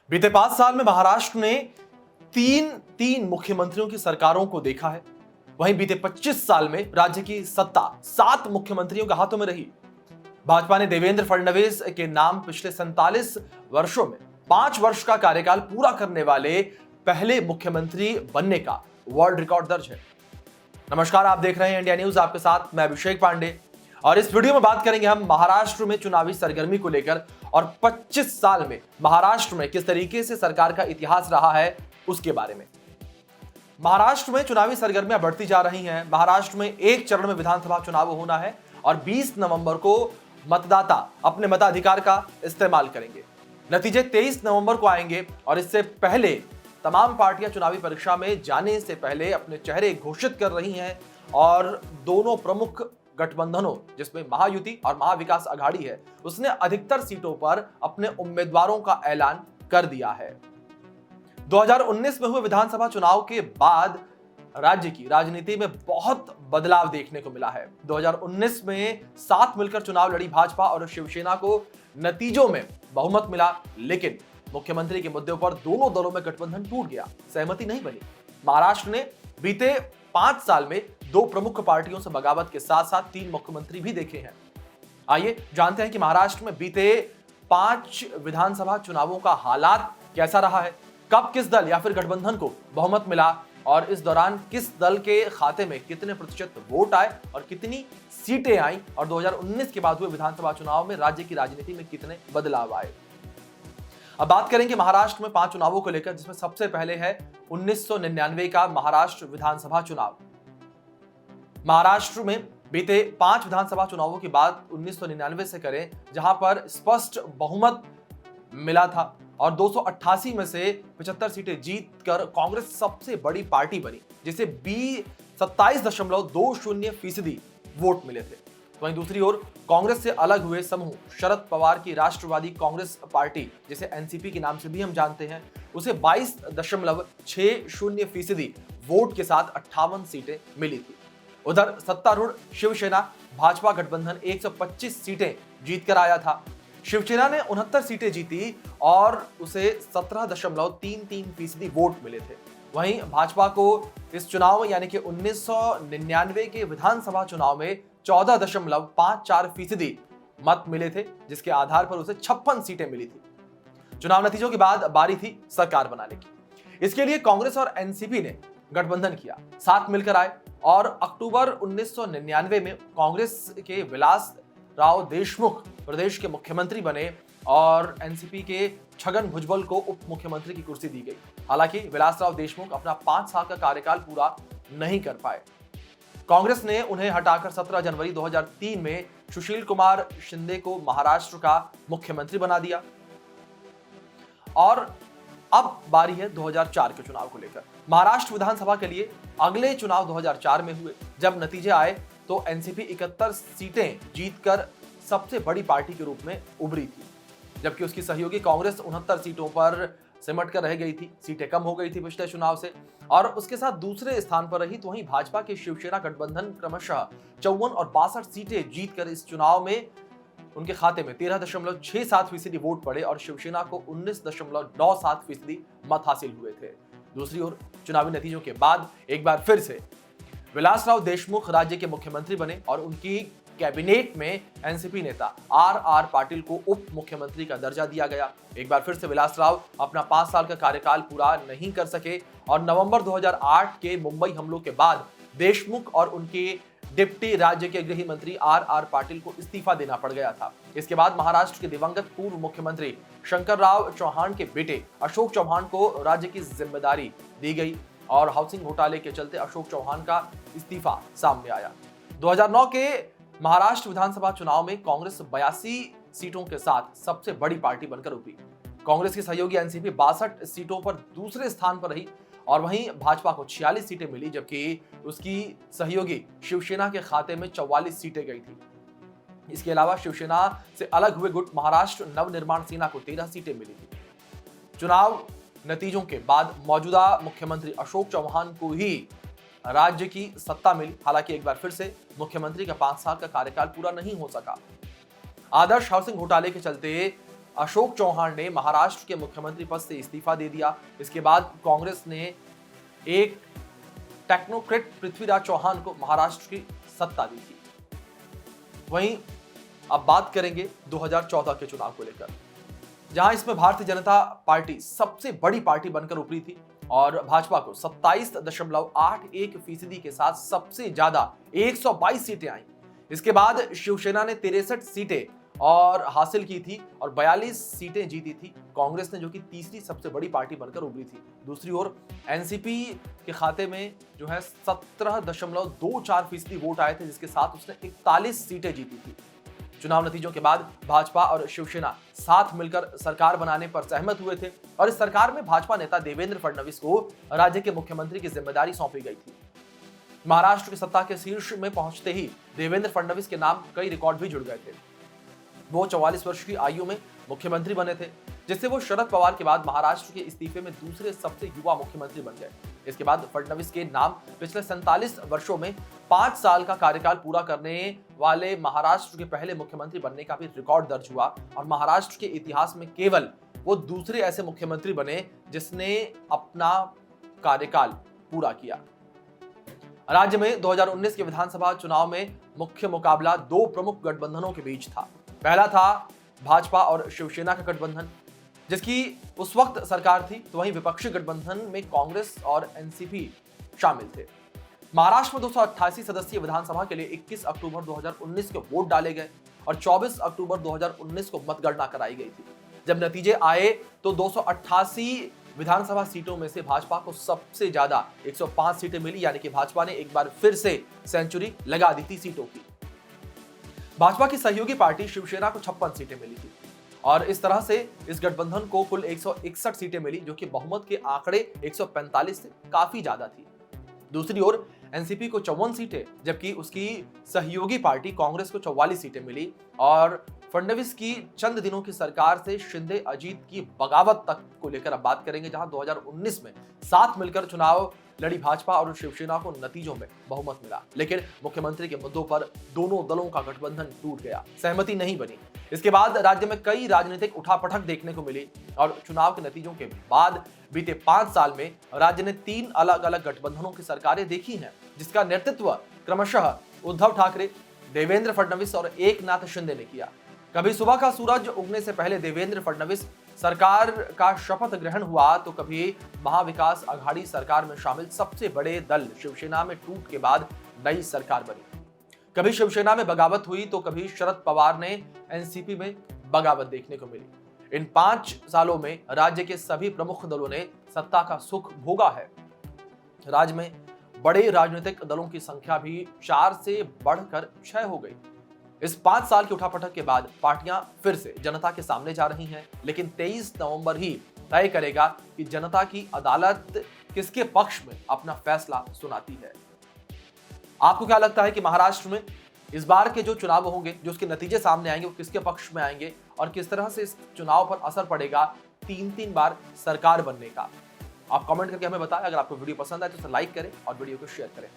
बीते 5 साल में महाराष्ट्र ने तीन मुख्यमंत्रियों की सरकारों को देखा है। वहीं बीते 25 साल में राज्य की सत्ता 7 मुख्यमंत्रियों के हाथों में रही। भाजपा ने देवेंद्र फडणवीस के नाम पिछले 47 वर्षों में 5 वर्ष का कार्यकाल पूरा करने वाले पहले मुख्यमंत्री बनने का वर्ल्ड रिकॉर्ड दर्ज है। नमस्कार, आप देख रहे हैं इंडिया न्यूज, आपके साथ मैं अभिषेक पांडे। और इस वीडियो में बात करेंगे हम महाराष्ट्र में चुनावी सरगर्मी को लेकर और 25 साल में महाराष्ट्र में किस तरीके से सरकार का इतिहास रहा है उसके बारे में। महाराष्ट्र में चुनावी सरगर्मियां बढ़ती जा रही हैं। महाराष्ट्र में एक चरण में विधानसभा चुनाव होना है और 20 नवंबर को मतदाता अपने मताधिकार का इस्तेमाल करेंगे। नतीजे 23 नवंबर को आएंगे और इससे पहले तमाम पार्टियां चुनावी परीक्षा में जाने से पहले अपने चेहरे घोषित कर रही हैं और दोनों प्रमुख गठबंधनों जिसमें महायुति और महाविकास आघाड़ी है, उसने अधिकतर सीटों पर अपने उम्मीदवारों का ऐलान कर दिया है। 2019 में हुए विधानसभा चुनाव के बाद राज्य की राजनीति में बहुत बदलाव देखने को मिला है। 2019 में साथ मिलकर चुनाव लड़ी भाजपा और शिवसेना को नतीजों में बहुमत मिला, लेकिन मुख्यमंत्री के मुद्दों पर दोनों दलों में गठबंधन टूट गया, सहमति नहीं बनी। महाराष्ट्र ने बीते 5 साल में 2 प्रमुख पार्टियों से बगावत के साथ साथ 3 मुख्यमंत्री भी देखे हैं। आइए जानते हैं कि महाराष्ट्र में बीते 5 विधानसभा चुनावों का हालात कैसा रहा है, कब किस दल या फिर गठबंधन को बहुमत मिला और इस दौरान किस दल के खाते में कितने प्रतिशत वोट आए और कितनी सीटें आई और 2019 के बाद हुए विधानसभा चुनाव में राज्य की राजनीति में कितने बदलाव आए। अब बात करेंगे महाराष्ट्र में 5 चुनावों को लेकर, जिसमें सबसे पहले है 1999 का महाराष्ट्र विधानसभा चुनाव। महाराष्ट्र में बीते 5 विधानसभा चुनावों की बात 1999 से करें, जहां पर स्पष्ट बहुमत मिला था और 288 में से 75 सीटें जीतकर कांग्रेस सबसे बड़ी पार्टी बनी, जिसे 27.20% वोट मिले थे। वहीं दूसरी ओर कांग्रेस से अलग हुए समूह शरद पवार की राष्ट्रवादी कांग्रेस पार्टी, जिसे एनसीपी के नाम से भी हम जानते हैं, उसे 22.60% वोट के साथ 58 सीटें मिली थी। उधर सत्तारूढ़ शिवसेना भाजपा गठबंधन 125 सीटें जीतकर आया था। शिवसेना ने 69 सीटें जीती और उसे 17.33% वोट मिले थे। वहीं भाजपा को इस चुनाव में यानी कि 1999 के विधानसभा चुनाव में 14.54% मत मिले थे, जिसके आधार पर उसे 56 सीटें मिली थी। चुनाव नतीजों के बाद बारी थी सरकार बनाने की। इसके लिए कांग्रेस और एनसीपी ने गठबंधन किया, साथ मिलकर आए और अक्टूबर 1999 में कांग्रेस के विलास राव देशमुख प्रदेश के मुख्यमंत्री बने और एनसीपी के छगन भुजबल को उप मुख्यमंत्री की कुर्सी दी गई। हालांकि विलासराव देशमुख अपना 5 साल का कार्यकाल पूरा नहीं कर पाए। कांग्रेस ने उन्हें हटाकर 17 जनवरी 2003 में सुशील कुमार शिंदे को महाराष्ट्र का मुख्यमंत्री बना दिया। और अब बारी है 2004 के चुनाव को लेकर। महाराष्ट्र विधानसभा के लिए अगले चुनाव 2004 में हुए। जब नतीजे आए तो एनसीपी 71 सीटें जीतकर सबसे बड़ी पार्टी के रूप में उभरी थी, जबकि उसकी सहयोगी कांग्रेस 69 सीटों पर सिमट कर रह गई थी। सीटें कम हो गई थी पिछले चुनाव से और उसके साथ दूसरे स्थान पर रही। तो वहीं भाजपा के शिवसेना गठबंधन क्रमशः 54 और 62 सीटें जीतकर इस चुनाव में उनके खाते में 13.67% वोट पड़े और शिवसेना को 19.97% मत हासिल हुए थे। दूसरी ओर चुनावी नतीजों के बाद एक बार फिर से विलासराव देशमुख राज्य के मुख्यमंत्री बने और उनकी कैबिनेट में एनसीपी नेता आर पाटिल को उप मुख्यमंत्री का दर्जा दिया गया। एक बार फिर से विलासराव अपना 5 साल का कार्यकाल पूरा नहीं कर सके और नवंबर 2008 के मुंबई हमलों के बाद देशमुख और उनके डिप्टी राज्य के गृह मंत्री आर पाटिल को इस्तीफा देना पड़ गया था। इसके बाद महाराष्ट्र के दिवंगत पूर्व मुख्यमंत्री शंकरराव चौहान के बेटे अशोक चौहान को राज्य की जिम्मेदारी दी गई और हाउसिंग घोटाले के चलते अशोक चौहान का इस्तीफा सामने आया। 2009 के महाराष्ट्र विधानसभा चुनाव में कांग्रेस 82 सीटों के साथ सबसे बड़ी पार्टी बनकर उभरी। कांग्रेस की सहयोगी एनसीपी 62 सीटों पर दूसरे स्थान पर रही और वहीं भाजपा को 46 सीटें मिली, जबकि उसकी सहयोगी शिवसेना के खाते में 44 सीटें गई थी। इसके अलावा शिवसेना से अलग हुए गुट महाराष्ट्र नवनिर्माण सेना को 13 सीटें मिली थी। चुनाव नतीजों के बाद मौजूदा मुख्यमंत्री अशोक चौहान को ही राज्य की सत्ता मिली। हालांकि एक बार फिर से मुख्यमंत्री का 5 साल का कार्यकाल पूरा नहीं हो सका। आदर्श हाउसिंग घोटाले के चलते अशोक चौहान ने महाराष्ट्र के मुख्यमंत्री पद से इस्तीफा दे दिया। इसके बाद कांग्रेस ने एक टेक्नोक्रेट पृथ्वीराज चौहान को महाराष्ट्र की सत्ता दी थी। वहीं अब बात करेंगे 2014 के चुनाव को लेकर, जहां इसमें भारतीय जनता पार्टी सबसे बड़ी पार्टी बनकर उभरी थी और भाजपा को 27.81% के साथ सबसे ज्यादा 122 सीटें आई। इसके बाद शिवसेना ने 63 सीटें और हासिल की थी और 42 सीटें जीती थी कांग्रेस ने, जो कि तीसरी सबसे बड़ी पार्टी बनकर उभरी थी। दूसरी ओर एनसीपी के खाते में जो है 17.24% वोट आए थे, जिसके साथ उसने 41 सीटें जीती थी। चुनाव नतीजों के बाद भाजपा और शिवसेना साथ मिलकर सरकार बनाने पर सहमत हुए थे और इस सरकार में भाजपा नेता देवेंद्र फडणवीस को राज्य के मुख्यमंत्री की जिम्मेदारी सौंपी गई थी। महाराष्ट्र की सत्ता के शीर्ष में पहुंचते ही देवेंद्र फडणवीस के नाम कई रिकॉर्ड भी जुड़ गए थे। वो 44 वर्ष की आयु में मुख्यमंत्री बने थे, जिससे वो शरद पवार के बाद महाराष्ट्र के इस्तीफे में दूसरे सबसे युवा मुख्यमंत्री बन गए। इसके बाद फडणवीस के नाम पिछले 47 वर्षों में 5 साल का कार्यकाल पूरा करने वाले महाराष्ट्र के पहले मुख्यमंत्री बनने का भी रिकॉर्ड दर्ज हुआ और महाराष्ट्र के इतिहास में केवल वो दूसरे ऐसे मुख्यमंत्री बने जिसने अपना कार्यकाल पूरा किया। राज्य में 2019 के विधानसभा चुनाव में मुख्य मुकाबला 2 प्रमुख गठबंधनों के बीच था। पहला था भाजपा और शिवसेना का गठबंधन, जिसकी उस वक्त सरकार थी, तो वहीं विपक्षी गठबंधन में कांग्रेस और एनसीपी शामिल थे। महाराष्ट्र में 288 सदस्यीय विधानसभा के लिए 21 अक्टूबर 2019 को वोट डाले गए और 24 अक्टूबर 2019 को मतगणना कराई गई थी। जब नतीजे आए तो 288 विधानसभा सीटों में से भाजपा को सबसे ज्यादा 105 सीटें मिली, यानी कि भाजपा ने एक बार फिर से सेंचुरी लगा दी थी सीटों की। भाजपा की सहयोगी पार्टी शिवसेना को 56 सीटें मिली थी और इस तरह से इस गठबंधन को कुल 161 सीटें मिली, जो कि बहुमत के आंकड़े 145 से काफी ज्यादा थी। दूसरी ओर एनसीपी को 54 सीटें, जबकि उसकी सहयोगी पार्टी कांग्रेस को 44 सीटें मिली और फडणवीस की चंद दिनों की सरकार से शिंदे अजीत की बगावत तक को लेकर अब बात करेंगे, जहां 2019 में साथ मिलकर चुनाव लड़ी भाजपा और शिवसेना को नतीजों में बहुमत मिला, लेकिन मुख्यमंत्री के मुद्दों पर दोनों दलों का गठबंधन टूट गया, सहमति नहीं बनी। इसके बाद राज्य में कई राजनीतिक उठापटक देखने को मिली और चुनाव के नतीजों के बाद बीते 5 साल में राज्य ने 3 अलग अलग गठबंधनों की सरकारें देखी हैं, जिसका नेतृत्व क्रमशः उद्धव ठाकरे, देवेंद्र फडणवीस और एकनाथ शिंदे ने किया। कभी सुबह का सूरज उगने से पहले देवेंद्र फडणवीस सरकार का शपथ ग्रहण हुआ, तो कभी महाविकास आघाड़ी सरकार में शामिल सबसे बड़े दल शिवसेना में टूट के बाद नई सरकार बनी। कभी शिवसेना में बगावत हुई तो कभी शरद पवार ने एनसीपी में बगावत देखने को मिली। इन 5 सालों में राज्य के सभी प्रमुख दलों ने सत्ता का सुख भोगा है। राज्य में बड़े राजनीतिक दलों की संख्या भी 4 से बढ़कर 6 हो गई। इस 5 साल की उठापटक के बाद पार्टियां फिर से जनता के सामने जा रही हैं, लेकिन 23 नवंबर ही तय करेगा कि जनता की अदालत किसके पक्ष में अपना फैसला सुनाती है। आपको क्या लगता है कि महाराष्ट्र में इस बार के जो चुनाव होंगे, जो उसके नतीजे सामने आएंगे, वो किसके पक्ष में आएंगे और किस तरह से इस चुनाव पर असर पड़ेगा 3-3 बार सरकार बनने का? आप कमेंट करके हमें बताएं। अगर आपको वीडियो पसंद आए तो इसे लाइक करें और वीडियो को शेयर करें।